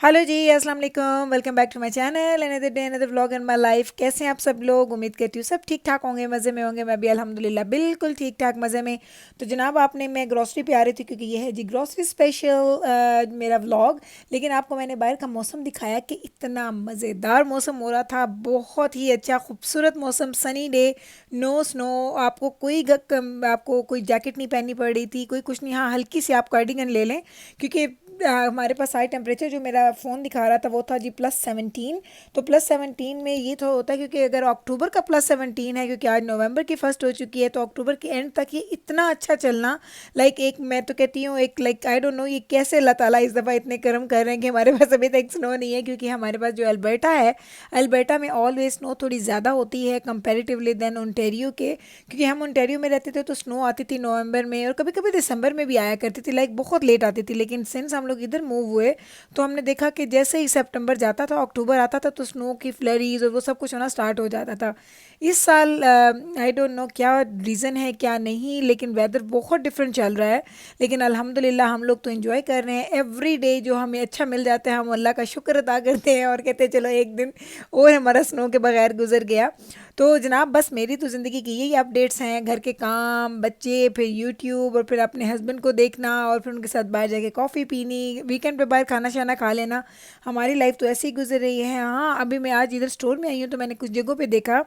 Hello ji, अस्सलाम वालेकुम। Welcome back to my channel, another day another vlog in my life. कैसे हैं आप सब लोग? उम्मीद करती हूँ सब ठीक ठाक होंगे, मज़े में होंगे। मैं भी अल्हम्दुलिल्लाह बिल्कुल ठीक ठाक मज़े में। तो जनाब, आपने मैं ग्रॉसरी पे आ रही थी क्योंकि ये है जी ग्रॉसरी स्पेशल मेरा व्लॉग। लेकिन आपको मैंने बाहर का मौसम दिखाया कि इतना मज़ेदार मौसम हो रहा था, बहुत ही अच्छा खूबसूरत मौसम, सनी डे, नो स्नो। आपको कोई जैकेट नहीं पहननी पड़ रही थी, कोई कुछ नहीं। हाँ, हल्की सी आप कार्डिगन ले लें क्योंकि हमारे पास हाई टेम्परेचर जो मेरा फ़ोन दिखा रहा था वो था जी +17। तो +17 में ये तो होता है क्योंकि अगर अक्टूबर का +17 है, क्योंकि आज नवंबर की फर्स्ट हो चुकी है, तो अक्टूबर के एंड तक ये इतना अच्छा चलना। लाइक एक मैं तो कहती हूँ, एक लाइक आई डोंट नो ये कैसे अल्लाह ताला इस दफ़ा इतने करम कर रहे हैं कि हमारे पास अभी तक स्नो नहीं है। क्योंकि हमारे पास जो अल्बर्टा है, अल्बर्टा में ऑलवेज स्नो थोड़ी ज़्यादा होती है कंपेरेटिवली देन ओंटारियो के। क्योंकि हम ओंटारियो में रहते थे तो स्नो आती थी नवंबर में, और कभी कभी दिसंबर में भी आया करती थी, लाइक बहुत लेट आती थी। लेकिन सिंस हम लोग इधर मूव हुए तो हमने देखा कि जैसे ही सितंबर जाता था, अक्टूबर आता था, तो स्नो की फ्लरीज और वो सब कुछ होना स्टार्ट हो जाता था। इस साल आई डोंट नो क्या रीज़न है क्या नहीं, लेकिन वेदर बहुत डिफरेंट चल रहा है। लेकिन अल्हम्दुलिल्लाह हम लोग तो एंजॉय कर रहे हैं। एवरी डे जो हमें अच्छा मिल जाता है हम अल्लाह का शुक्र अदा करते हैं और कहते हैं चलो एक दिन और हमारा स्नो के बगैर गुजर गया। तो जनाब, बस मेरी तो ज़िंदगी की यही अपडेट्स हैं, घर के काम, बच्चे, फिर यूट्यूब, और फिर अपने हस्बैंड को देखना, और फिर उनके साथ बाहर जाके कॉफ़ी पीनी, वीकेंड पे बाहर खाना शाना खा लेना। हमारी लाइफ तो ऐसे ही गुजर रही है। हाँ, अभी मैं आज इधर स्टोर में आई हूँ तो मैंने कुछ जगहों पे देखा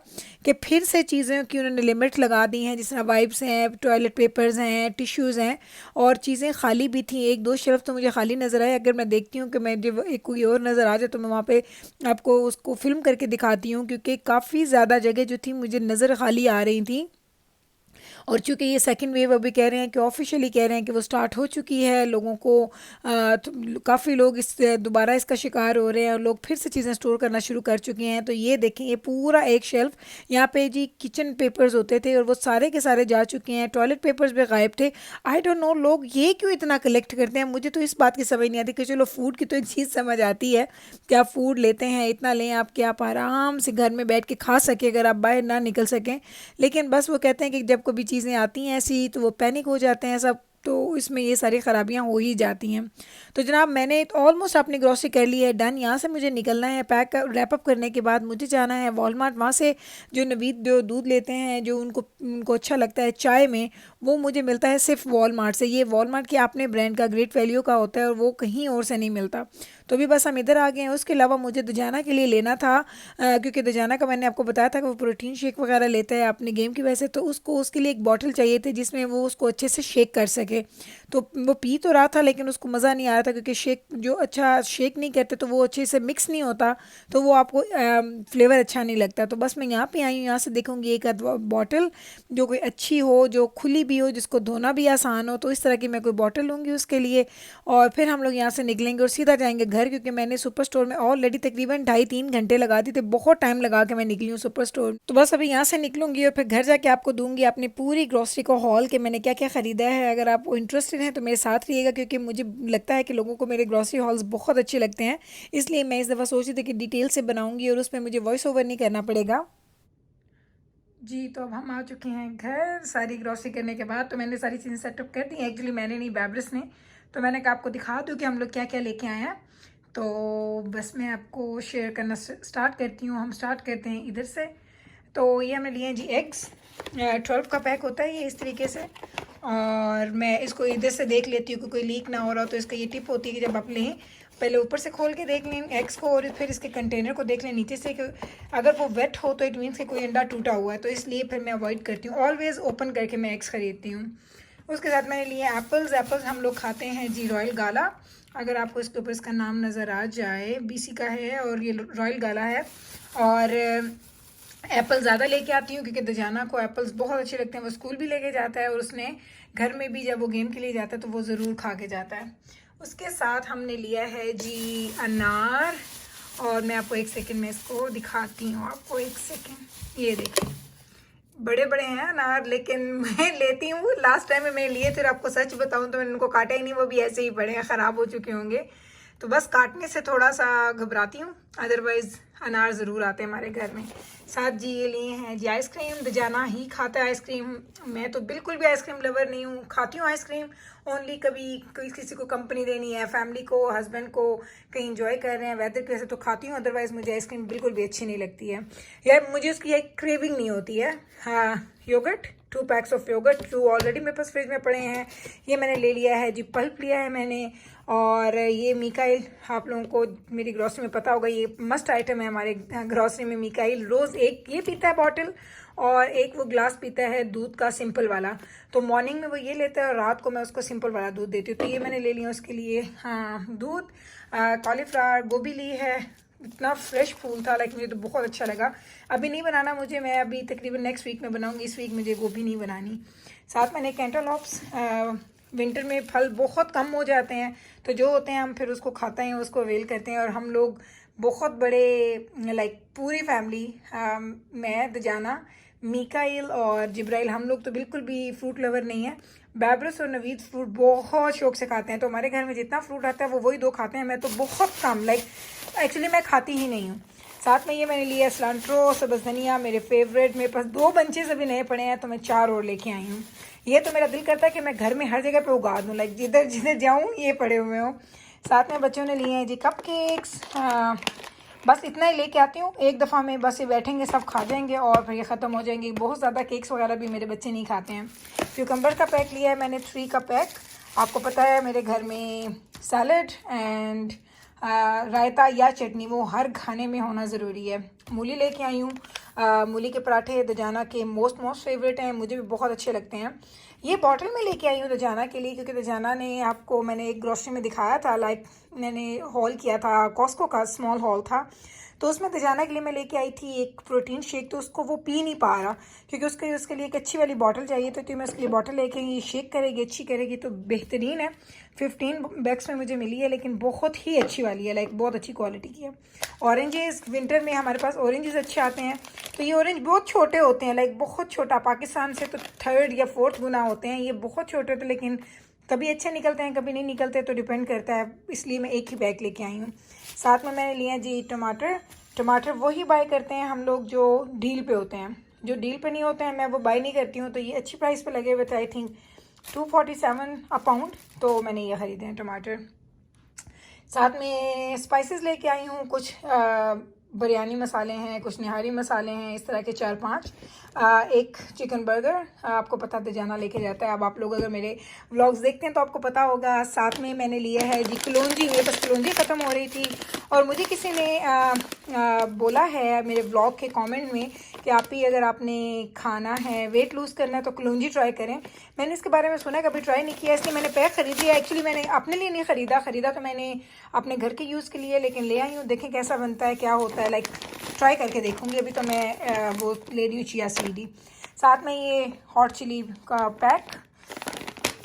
कि फिर से चीज़ें की उन्होंने लिमिट लगा दी हैं, जिस तरह वाइप्स हैं, टॉयलेट पेपर्स हैं, टिश्यूज़ हैं, और चीज़ें खाली भी थी। एक दो शेल्फ तो मुझे खाली नज़र आए। अगर मैं देखती हूँ कि मैं जब एक कोई और नज़र आ जाए तो मैं वहाँ पे आपको उसको फिल्म करके दिखाती हूँ, क्योंकि काफ़ी ज़्यादा जगह जो थी मुझे नज़र खाली आ रही थी। और चूंकि ये सेकंड वेव अभी कह रहे हैं कि ऑफिशियली कह रहे हैं कि वो स्टार्ट हो चुकी है, लोगों को काफ़ी लोग इस दोबारा इसका शिकार हो रहे हैं और लोग फिर से चीज़ें स्टोर करना शुरू कर चुके हैं। तो ये देखें, ये पूरा एक शेल्फ, यहाँ पे जी किचन पेपर्स होते थे और वो सारे के सारे जा चुके हैं। टॉयलेट पेपर्स भी गायब थे। आई डोंट नो लोग ये क्यों इतना कलेक्ट करते हैं, मुझे तो इस बात की समझ नहीं आती। कि चलो फूड की तो एक चीज़ समझ आती है कि आप फूड लेते हैं, इतना लें आप कि आप आराम से घर में बैठ के खा सकें अगर आप बाहर ना निकल सकें। लेकिन बस वो कहते हैं कि जब कभी चीज़ें आती हैं ऐसी तो वो पैनिक हो जाते हैं सब, तो इसमें ये सारी ख़राबियाँ हो ही जाती हैं। तो जनाब, मैंने ऑलमोस्ट अपनी ग्रॉसरी कर ली है, डन। यहाँ से मुझे निकलना है, पैक रैप अप करने के बाद मुझे जाना है वॉलमार्ट। वहाँ से जो नवीद जो दूध लेते हैं, जो उनको उनको अच्छा लगता है चाय में, वो मुझे मिलता है सिर्फ वॉलमार्ट से। ये वॉलमार्ट के अपने ब्रांड का ग्रेट वैल्यू का होता है और वो कहीं और से नहीं मिलता। तो अभी बस हम इधर आ गए हैं। उसके अलावा मुझे दजाना के लिए लेना था, क्योंकि दजाना का मैंने आपको बताया था कि वो प्रोटीन शेक वगैरह लेता है अपने गेम की वजह से, तो उसको उसके लिए एक बॉटल चाहिए थी जिसमें वो उसको अच्छे से शेक कर सके। तो वो पी तो रहा था लेकिन उसको मज़ा नहीं आ रहा था, क्योंकि शेक जो अच्छा शेक नहीं करते तो वो अच्छे से मिक्स नहीं होता, तो वो आपको फ्लेवर अच्छा नहीं लगता। तो बस मैं यहाँ पे आई हूँ, यहाँ से देखूँगी एक आध बॉटल जो कोई अच्छी हो, जो खुली भी हो, जिसको धोना भी आसान हो, तो इस तरह की मैं कोई बॉटल लूँगी उसके लिए। और फिर हम लोग यहाँ से निकलेंगे और सीधा जाएंगे घर, क्योंकि मैंने सुपर स्टोर में ऑलरेडी तकरीबन 2.5-3 घंटे लगा दी थे। बहुत टाइम लगा के मैं निकली हूँ सुपर स्टोर। तो बस अभी यहाँ से निकलूंगी और फिर घर जाके आपको दूंगी अपनी पूरी ग्रॉसरी को हॉल के मैंने क्या क्या ख़रीदा है। अगर आप इंटरेस्टेड हैं तो मेरे साथ रहिएगा, क्योंकि मुझे लगता है कि लोगों को मेरे ग्रॉसरी हॉल्स बहुत अच्छे लगते हैं। इसलिए मैं इस दफ़ा सोची थी कि डिटेल से बनाऊंगी और उसमें मुझे वॉइस ओवर नहीं करना पड़ेगा। जी, तो अब हम आ चुके हैं घर सारी ग्रॉसरी करने के बाद। तो मैंने सारी चीज़ें सेटअप कर दी। एक्चुअली मैंने नहीं, बैब्रिस ने। तो मैंने कहा आपको दिखा दूँ कि हम लोग क्या क्या लेके आए हैं। तो बस मैं आपको शेयर करना स्टार्ट करती हूँ। हम स्टार्ट करते हैं इधर से। तो ये हमने लिए हैं जी एग्स। 12 का पैक होता है ये इस तरीके से। और मैं इसको इधर से देख लेती हूँ कि कोई लीक ना हो रहा हो। तो इसका ये टिप होती है कि जब आप लें, पहले ऊपर से खोल के देख लें एग्स को, और फिर इसके कंटेनर को देख लें नीचे से, कि अगर वो वेट हो तो इट मीन्स कि कोई अंडा टूटा हुआ है। तो इसलिए फिर मैं अवॉइड करती हूँ, ऑलवेज़ ओपन करके मैं एग्स ख़रीदती हूँ। उसके साथ मैंने लिए एप्पल्स हम लोग खाते हैं जी रॉयल गाला। अगर आपको इसके ऊपर इसका नाम नज़र आ जाए, बीसी का है और ये रॉयल गाला है। और एप्पल ज़्यादा लेके आती हूँ क्योंकि दजाना को एप्पल्स बहुत अच्छे लगते हैं। वो स्कूल भी लेके जाता है और उसने घर में भी जब वो गेम के लिए जाता है तो वो ज़रूर खा के जाता है। उसके साथ हमने लिया है जी अनार। और मैं आपको एक सेकंड में इसको दिखाती हूँ, आपको एक सेकंड। ये देखिए, बड़े बड़े हैं अनार, लेकिन मैं लेती हूँ। लास्ट टाइम में मैं लिए थे, आपको सच बताऊँ तो मैंने उनको काटा ही नहीं, वो भी ऐसे ही बड़े हैं, ख़राब हो चुके होंगे। तो बस काटने से थोड़ा सा घबराती हूँ, अदरवाइज़ अनार ज़रूर आते हैं हमारे घर में। साथ जी ये लिए हैं जी आइसक्रीम, दजाना ही खाता है आइसक्रीम, मैं तो बिल्कुल भी आइसक्रीम लवर नहीं हूँ। खाती हूँ आइसक्रीम ओनली कभी किसी को कंपनी देनी है, फैमिली को, हस्बैंड को, कहीं इंजॉय कर रहे हैं वेदर की वजह से तो खाती हूँ, अदरवाइज़ मुझे आइसक्रीम बिल्कुल भी अच्छी नहीं लगती है यार, मुझे उसकी एक क्रेविंग नहीं होती है। हाँ, योगर्ट 2 पैक्स ऑफ योगर्ट जो ऑलरेडी मेरे पास फ्रिज में पड़े हैं, ये मैंने ले लिया है जी, पल्प लिया है मैंने। और ये मिकाइल, आप लोगों को मेरी ग्रॉसरी में पता होगा, ये मस्ट आइटम है हमारे ग्रॉसरी में। मिकाइल रोज़ एक ये पीता है बॉटल, और एक वो ग्लास पीता है दूध का सिंपल वाला, तो मॉर्निंग में वो ये लेता है और रात को मैं उसको सिंपल वाला दूध देती हूँ। तो ये मैंने ले लिया उसके लिए। हाँ, दूध, कॉलीफ्लावर, गोभी ली है, इतना फ्रेश फूल था, लाइक मुझे तो बहुत अच्छा लगा। अभी नहीं बनाना मुझे, मैं अभी तकरीबन नेक्स्ट वीक में बनाऊंगी, इस वीक मुझे गोभी नहीं बनानी। साथ मैंने कैंटरलॉप्स, विंटर में फल बहुत कम हो जाते हैं, तो जो होते हैं हम फिर उसको खाते हैं, उसको अवेल करते हैं। और हम लोग बहुत बड़े, लाइक पूरी फैमिली, मैं, दजाना, मिकाइल और जिब्राइल, हम लोग तो बिल्कुल भी फ्रूट लवर नहीं है। बैब्रस और नवीद फ्रूट बहुत शौक से खाते हैं, तो हमारे घर में जितना फ्रूट आता है वो वही 2 खाते हैं, मैं तो बहुत कम, लाइक एक्चुअली मैं खाती ही नहीं हूँ। साथ में ये मैंने लिया सिलांट्रो, सब्ज़ धनिया, मेरे फेवरेट, मेरे पास 2 बंचेस अभी नए पड़े हैं, तो मैं 4 और लेके आई हूँ। ये तो मेरा दिल करता है कि मैं घर में हर जगह पे उगा दूँ, लाइक जिधर जिधर जाऊँ ये पड़े हुए हों। साथ में बच्चों ने लिए हैं जी कप केक्स, बस इतना ही लेके आती हूँ, एक दफ़ा में बस ये बैठेंगे सब खा जाएंगे और फिर ये ख़त्म हो जाएंगे। बहुत ज़्यादा केक्स वगैरह भी मेरे बच्चे नहीं खाते हैं। क्यूकम्बर का पैक लिया है मैंने 3 का पैक, आपको पता है मेरे घर में सैलड एंड रायता या चटनी वो हर खाने में होना ज़रूरी है। मूली लेके आई हूँ, मूली के पराठे दजाना के मोस्ट फेवरेट हैं, मुझे भी बहुत अच्छे लगते हैं। ये बॉटल में लेके आई हूँ दजाना के लिए, क्योंकि दजाना ने, आपको मैंने एक ग्रोसरी में दिखाया था, लाइक मैंने हॉल किया था, कॉस्को का स्मॉल हॉल था, तो उसमें दजाना के लिए मैं लेके आई थी एक प्रोटीन शेक, तो उसको वो पी नहीं पा रहा, क्योंकि उसके लिए एक अच्छी वाली बॉटल चाहिए, तो मैं उसके लिए बॉटल लेके आई, शेक करेगी, अच्छी करेगी, तो बेहतरीन है। 15 बैग्स में मुझे मिली है, लेकिन बहुत ही अच्छी वाली है, लाइक बहुत अच्छी क्वालिटी की है। ऑरेंजेस, विंटर में हमारे पास ऑरेंजेस अच्छे आते हैं, तो ये ऑरेंज बहुत छोटे होते हैं, लाइक बहुत छोटा, पाकिस्तान से तो 3rd या 4th गुना होते हैं, ये बहुत छोटे होते हैं, लेकिन कभी अच्छे निकलते हैं कभी नहीं निकलते, तो डिपेंड करता है, इसलिए मैं एक ही बैग लेके आई हूँ। साथ में मैंने लिए हैं जी टमाटर वही बाय करते हैं हम लोग जो डील पे होते हैं, जो डील पे नहीं होते हैं मैं वो बाय नहीं करती हूँ। तो ये अच्छी प्राइस पे लगे हुए थे, आई थिंक 247 अ पाउंड, तो मैंने ये ख़रीदे हैं टमाटर। साथ में स्पाइसेस लेके आई हूँ, कुछ बिरयानी मसाले हैं, कुछ निहारी मसाले हैं, इस तरह के 4-5, एक चिकन बर्गर, आपको पता दजाना लेके जाता है, अब आप लोग अगर मेरे व्लॉग्स देखते हैं तो आपको पता होगा। साथ में मैंने लिया है जी कलौंजी, मेरे पास कलौंजी ख़त्म हो रही थी, और मुझे किसी ने बोला है मेरे व्लॉग के कमेंट में कि आप ही अगर आपने खाना है, वेट लूज़ करना है, तो कलौंजी ट्राई करें। मैंने इसके बारे में सुना, कभी ट्राई नहीं किया, इसलिए मैंने पैक खरीद लिया। एक्चुअली मैंने अपने लिए नहीं ख़रीदा तो मैंने अपने घर के यूज़ के लिए, लेकिन ले आई हूँ, देखें कैसा बनता है, क्या होता है, लाइक ट्राई करके देखूँगी। अभी तो मैं वो ले रही हूँ चिया सीड। साथ में ये हॉट चिली का पैक,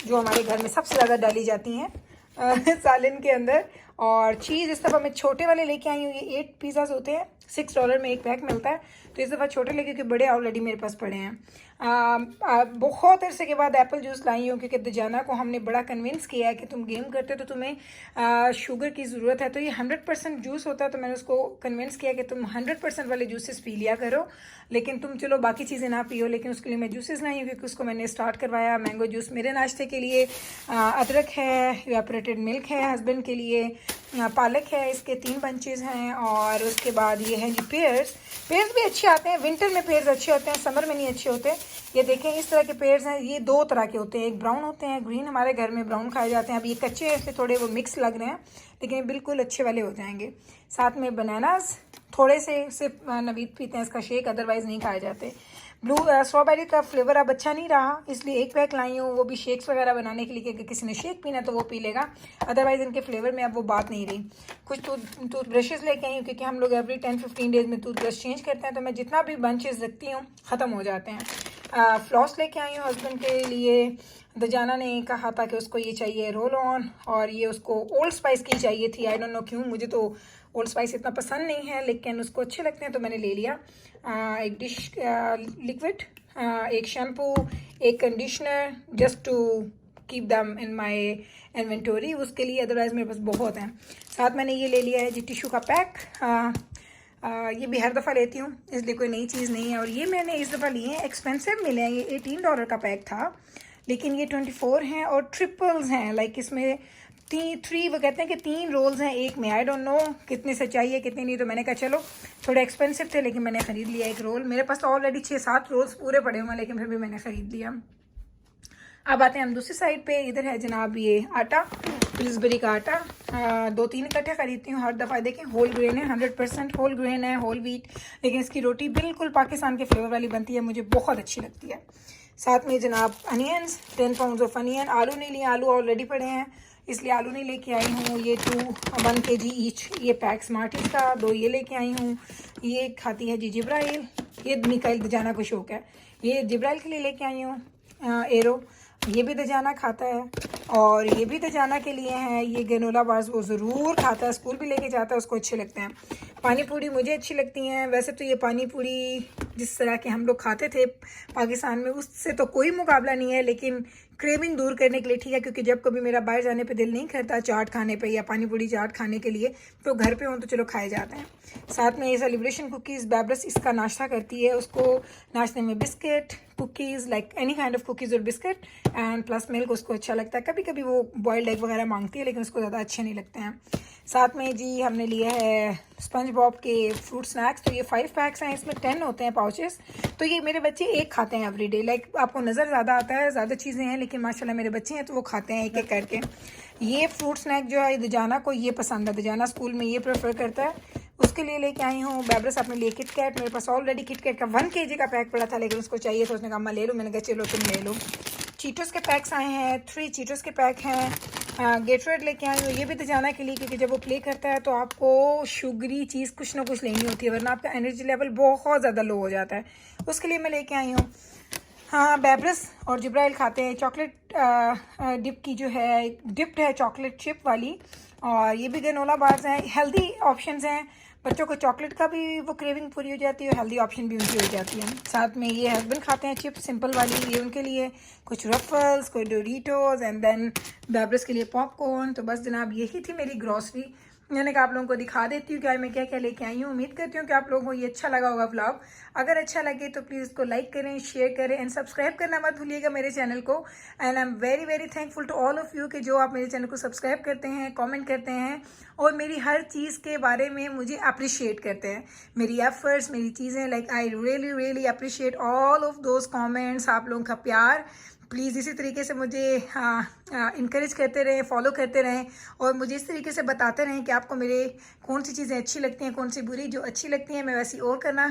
जो हमारे घर में सबसे ज़्यादा डाली जाती हैं सालन के अंदर, और चीज़ इस दफ़ा मैं छोटे वाले लेके आई हूँ, ये 8 पिज़्ज़ाज होते हैं, $6 में एक पैक मिलता है, तो इस दफ़ा छोटे लेके, क्योंकि बड़े ऑलरेडी मेरे पास पड़े हैं। बहुत अरसे के बाद एप्पल जूस लाई हूँ, क्योंकि दजाना को हमने बड़ा कन्विंस किया है कि तुम गेम करते हो तो तुम्हें शुगर की ज़रूरत है, तो ये 100% जूस होता है, तो मैंने उसको कन्विंस किया कि तुम 100% वाले जूसेस पी लिया करो, लेकिन तुम चलो बाकी चीज़ें ना पियो, लेकिन उसके लिए मैं जूसेस लाई हूँ, क्योंकि उसको मैंने स्टार्ट करवाया। मैंगो जूस मेरे नाश्ते के लिए, अदरक है, इवेपोरेटेड मिल्क है हस्बैंड के लिए, पालक है, इसके 3 बंचेज़ हैं, और उसके बाद ये हैं जी पेयर्स भी अच्छे आते हैं, विंटर में पेयर्स अच्छे होते हैं, समर में नहीं अच्छे होते। ये देखें इस तरह के पेयर्स हैं, ये 2 तरह के होते हैं, एक ब्राउन होते हैं, ग्रीन, हमारे घर में ब्राउन खाए जाते हैं। अब ये कच्चे हैं इसलिए थोड़े वो मिक्स लग रहे हैं, लेकिन ये बिल्कुल अच्छे वाले हो जाएंगे। साथ में बनानास, थोड़े से सिर्फ नवीद पीते हैं इसका शेक, अदरवाइज़ नहीं खाए जाते। स्ट्रॉबेरी का फ्लेवर अब अच्छा नहीं रहा, इसलिए एक पैक लाई हूँ, वो भी शेक्स वगैरह बनाने के लिए, कि किसी ने शेक पीना तो वो पी लेगा, अदरवाइज़ इनके फ्लेवर में अब वो बात नहीं रही। कुछ टूथ ब्रशेज़ लेके आई हूँ, क्योंकि हम लोग एवरी 10-15 डेज़ में टूथ ब्रश चेंज करते हैं, तो मैं जितना भी बंचेस रखती हूँ ख़त्म हो जाते हैं। फ्लॉस लेके आई हूँ हस्बैंड के लिए, दजाना ने कहा था कि उसको ये चाहिए रोल ऑन, और ये उसको ओल्ड स्पाइस की चाहिए थी, आई डोंट नो क्यों, मुझे तो ओल्ड स्पाइस इतना पसंद नहीं है, लेकिन उसको अच्छे लगते हैं तो मैंने ले लिया। एक डिश लिक्विड, एक शैम्पू, एक conditioner, just to keep them in my inventory उसके लिए, अदरवाइज़ मेरे पास बहुत हैं। साथ मैंने ये ले लिया है जी टिशू का पैक। ये भी हर दफ़ा लेती हूँ, इसलिए कोई नई चीज़ नहीं है। और ये मैंने इस दफ़ा लिए हैं, एक्सपेंसिव मिले हैं, ये $18 का पैक था, लेकिन ये 24 हैं और ट्रिपल्स हैं। लाइक इसमें 3 वो कहते हैं कि 3 रोल्स हैं एक में। आई डोंट नो कितनी सच्चाई है कितनी नहीं, तो मैंने कहा चलो, थोड़े एक्सपेंसिव थे लेकिन मैंने ख़रीद लिया एक रोल। मेरे पास तो ऑलरेडी 6-7 रोल्स पूरे पड़े हुए हैं, लेकिन फिर भी मैंने ख़रीद लिया। अब आते हैं हम दूसरी साइड पे। इधर है जनाब ये आटा, पिल्सबरी का आटा। 2-3 इकट्ठे ख़रीदती हूँ हर दफ़ा। देखें होल ग्रेन है, 100% होल ग्रेन है, होल व्हीट, लेकिन इसकी रोटी बिल्कुल पाकिस्तान के फ्लेवर वाली बनती है, मुझे बहुत अच्छी लगती है। साथ में जनाब अनियंस, 10 पाउंड ऑफ अनियन। आलू नहीं लिए, आलू ऑलरेडी पड़े हैं, इसलिए आलू नहीं लेके आई हूँ। ये 1 kg ईच ये पैक स्मार्टीज का 2 ये लेके आई हूँ। ये खाती है जी जिब्राइल, ये मिकाइल दजाना को शौक है, ये जिब्राइल के लिए लेके आई हूँ। एरो, ये भी दजाना खाता है, और ये भी दजाना के लिए हैं। ये ग्रेनोला बार्स वो ज़रूर खाता है, स्कूल भी लेके जाता है, उसको अच्छे लगते हैं। पानी पूरी मुझे अच्छी लगती हैं। वैसे तो ये पानी पूरी जिस तरह के हम लोग खाते थे पाकिस्तान में, उससे तो कोई मुकाबला नहीं है, लेकिन क्रेविंग दूर करने के लिए ठीक है, क्योंकि जब कभी मेरा बाहर जाने पे दिल नहीं करता चाट खाने पे या पानी पूरी चाट खाने के लिए, तो घर पे हों तो चलो खाए जाते हैं। साथ में ये सेलिब्रेशन कुकीज़, बैब्रस इसका नाश्ता करती है, उसको नाश्ते में biscuit, cookies, like any kind of cookies और बिस्किट एंड प्लस मिल्क उसको अच्छा लगता है। कभी कभी वो बॉयल्ड एग वगैरह मांगती है, लेकिन उसको ज़्यादा अच्छे नहीं लगते हैं। साथ में जी हमने लिया है स्पंज बॉब के फ्रूट स्नैक्स। तो ये 5 पैक्स हैं, इसमें 10 होते हैं पाउचेस। तो ये मेरे बच्चे एक खाते हैं एवरीडे। लाइक आपको नज़र ज़्यादा आता है, ज़्यादा चीज़ें हैं, लेकिन माशाल्लाह मेरे बच्चे हैं तो वो खाते हैं एक एक करके। ये फ्रूट स्नैक जो है दजाना को ये पसंद है, दजाना स्कूल में ये प्रेफर करता है, उसके लिए लेके आई हूँ। बैब्रस अपने लिए किटकैट, मेरे पास ऑलरेडी किटकैट का 1 kg का पैक पड़ा था, लेकिन उसको चाहिए तो उसने कहा मैं ले लूँ, मैंने कहा चलो तुम ले लो। चीटोस के पैक्स आए हैं, 3 चीटोस के पैक हैं। गेटरेड लेके आई हूँ, ये भी दजाना के लिए, क्योंकि जब वो प्ले करता है तो आपको शुगरी चीज़ कुछ ना कुछ लेनी होती है, वरना आपका एनर्जी लेवल बहुत ज़्यादा लो हो जाता है, उसके लिए मैं लेके आई हूँ। हाँ, बैब्रस और जिब्राइल खाते हैं चॉकलेट डिप की जो है, डिप्ड है चॉकलेट चिप वाली, और ये भी ग्रेनोला बार्स हैं। हेल्दी ऑप्शंस हैं, बच्चों को चॉकलेट का भी वो क्रेविंग पूरी हो जाती है, हेल्दी ऑप्शन भी उनकी हो जाती है। साथ में ये हस्बैंड खाते हैं चिप्स सिंपल वाली, ये उनके लिए, कुछ रफल्स, कोई डोरिटोज एंड देन बैब्रस के लिए पॉपकॉर्न। तो बस जनाब यही थी मेरी ग्रॉसरी। मैंने कहा आप लोगों को दिखा देती हूँ कि मैं क्या क्या लेके आई हूँ। उम्मीद करती हूँ कि आप लोगों को ये अच्छा लगा होगा व्लॉग। अगर अच्छा लगे तो प्लीज़ इसको लाइक करें, शेयर करें एंड सब्सक्राइब करना मत भूलिएगा मेरे चैनल को। And I am very very thankful to all of you कि जो आप मेरे चैनल को सब्सक्राइब करते हैं, कमेंट करते हैं और मेरी हर चीज़ के बारे में मुझे अप्रिशिएट करते हैं, मेरी एफर्ट्स, मेरी चीज़ें। Like I really really appreciate all of those comments, आप लोगों का प्यार। प्लीज़ इसी तरीके से मुझे इनकरेज करते रहें, फॉलो करते रहें, और मुझे इस तरीके से बताते रहें कि आपको मेरे कौन सी चीज़ें अच्छी लगती हैं, कौन सी बुरी। जो अच्छी लगती हैं मैं वैसी और करना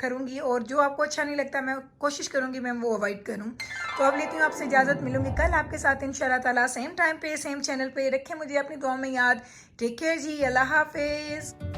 करूँगी, और जो आपको अच्छा नहीं लगता मैं कोशिश करूँगी मैं वो अवॉइड करूँ। तो अब लेती हूँ आपसे इजाज़त, मिलूँगी कल आपके साथ इंशाल्लाह ताला, सेम टाइम पे सेम चैनल पे। रखें मुझे अपनी दुआ में याद। टेक केयर जी, अल्लाह हाफिज़।